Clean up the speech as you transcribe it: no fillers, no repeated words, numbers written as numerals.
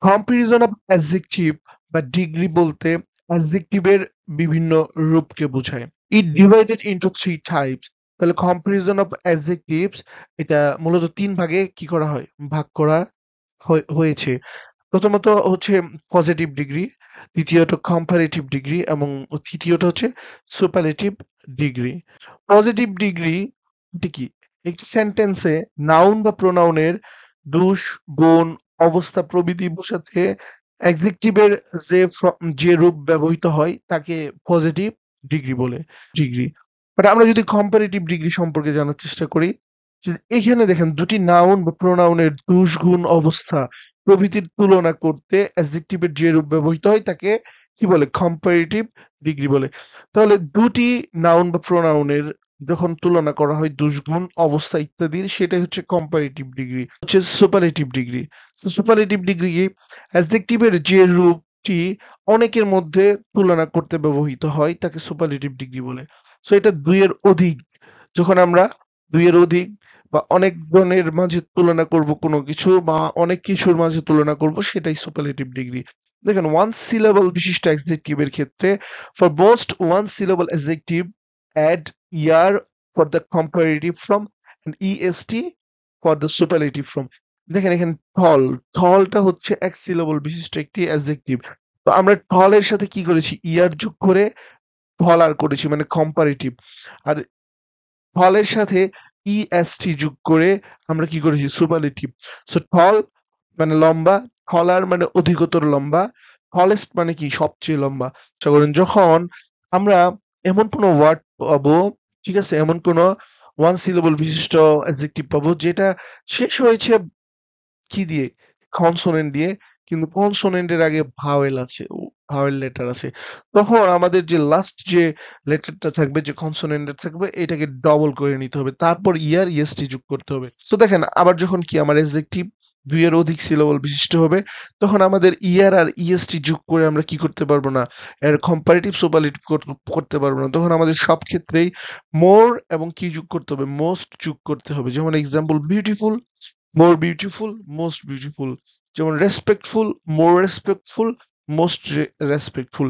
Comparison of adjective বা degree বলতে অ্যাডজেক্টিভের বিভিন্ন রূপকে বোঝায়। ইট ডিভাইডেড ইনটু থ্রি টাইপস। তাহলে কম্পারিজন অফ অ্যাডজেক্টিভস এটা মূলত তিন ভাগে কি করা হয়, ভাগ করা হয়েছে। প্রথমত হচ্ছে পজিটিভ ডিগ্রি, দ্বিতীয়ত কম্পারেটিভ ডিগ্রি এবং তৃতীয়ত হচ্ছে সুপারলেটিভ ডিগ্রি। পজিটিভ ডিগ্রি কি? একটি সেন্টেন্সে নাউন বা প্রোনাউনের দোষ, গুণ, অবস্থা প্রভৃতি বোঝাতে অ্যাডজেক্টিভের যে রূপ ব্যবহৃত হয় তাকে পজিটিভ ডিগ্রি বলে। ডিগ্রি। বাট আমরা যদি কম্পারেটিভ ডিগ্রি সম্পর্কে জানার চেষ্টা করি, এখানে দেখেন দুটি নাউন বা প্রোনাউনের দোষ, গুণ, অবস্থা প্রভৃতির তুলনা করতে অ্যাডজেক্টিভের যে রূপ ব্যবহৃত হয় তাকে কি বলে? কম্পারেটিভ ডিগ্রি বলে। তাহলে দুটি নাউন বা প্রোনাউনের যখন তুলনা করা হয় দোষ, গুণ, অবস্থা ইত্যাদির, সেটাই হচ্ছে কম্পারেটিভ ডিগ্রি। হচ্ছে সুপারলেটিভ ডিগ্রি। সুপারলেটিভ ডিগ্রি অ্যাডজেক্টিভের যে রূপটি অনেকের মধ্যে তুলনা করতে ব্যবহৃত হয় তাকে সুপারলেটিভ ডিগ্রি বলে। সো এটা দুইয়ের অধিক, যখন আমরা দুইয়ের অধিক বা অনেক জনের মাঝে তুলনা করব কোনো কিছু বা অনেক কিছুর মাঝে তুলনা করব, সেটাই সুপারলেটিভ ডিগ্রি। দেখেন ওয়ান সিলেবল বিশিষ্ট অ্যাডজেক্টিভের ক্ষেত্রে for most one syllable adjective add er for the comparative form and EST for the superlative form. দেখেন এখানে টল, টলটা হচ্ছে এক সিলেবল বিশিষ্ট একটি অ্যাডজেক্টিভ। তো আমরা টলের সাথে কি করেছি? ইয়ার যোগ করে টলার করেছি, মানে কম্পারেটিভ। আর ফলের সাথে ইএসটি যোগ করে আমরা কি করেছি? সুপারলেটিভ। সো টল মানে লম্বা, টলার মানে অধিকতর লম্বা, টলেস্ট মানে কি? সবচেয়ে লম্বা। যখন আমরা এমন কোনো ওয়ার্ড পাবো, ঠিক আছে, এমন কোনো ওয়ান সিলেবল বিশিষ্ট অ্যাডজেক্টিভ পাবো যেটা শেষ হয়েছে কি দিয়ে? কনসোনেন্ট দিয়ে, কিন্তু কনসোনেন্টের আগে ভাওয়েল আছে, ভাওয়েল লেটার আছে। তখন আমাদের যে লাস্ট যে লেটারটা থাকবে, যে কনসোনেন্টটা থাকবে, এটাকে ডবল করে নিতে হবে, তারপর ইয়ার ইএসটি যোগ করতে হবে। তো দেখেন আবার যখন কি আমার অ্যাডজেক্টিভ দুইয়ের অধিক সিলেবল বিশিষ্ট হবে, তখন আমাদের ইয়ার আর ইএসটি যোগ করে আমরা কি করতে পারবো না, এর কম্পারেটিভ সুপারলেটিভ করতে পারবো না। তখন আমাদের সব ক্ষেত্রেই মোর এবং কি যোগ করতে হবে? মোস্ট যোগ করতে হবে। যেমন example, beautiful, more beautiful, most beautiful। যেমন respectful, more respectful, most respectful।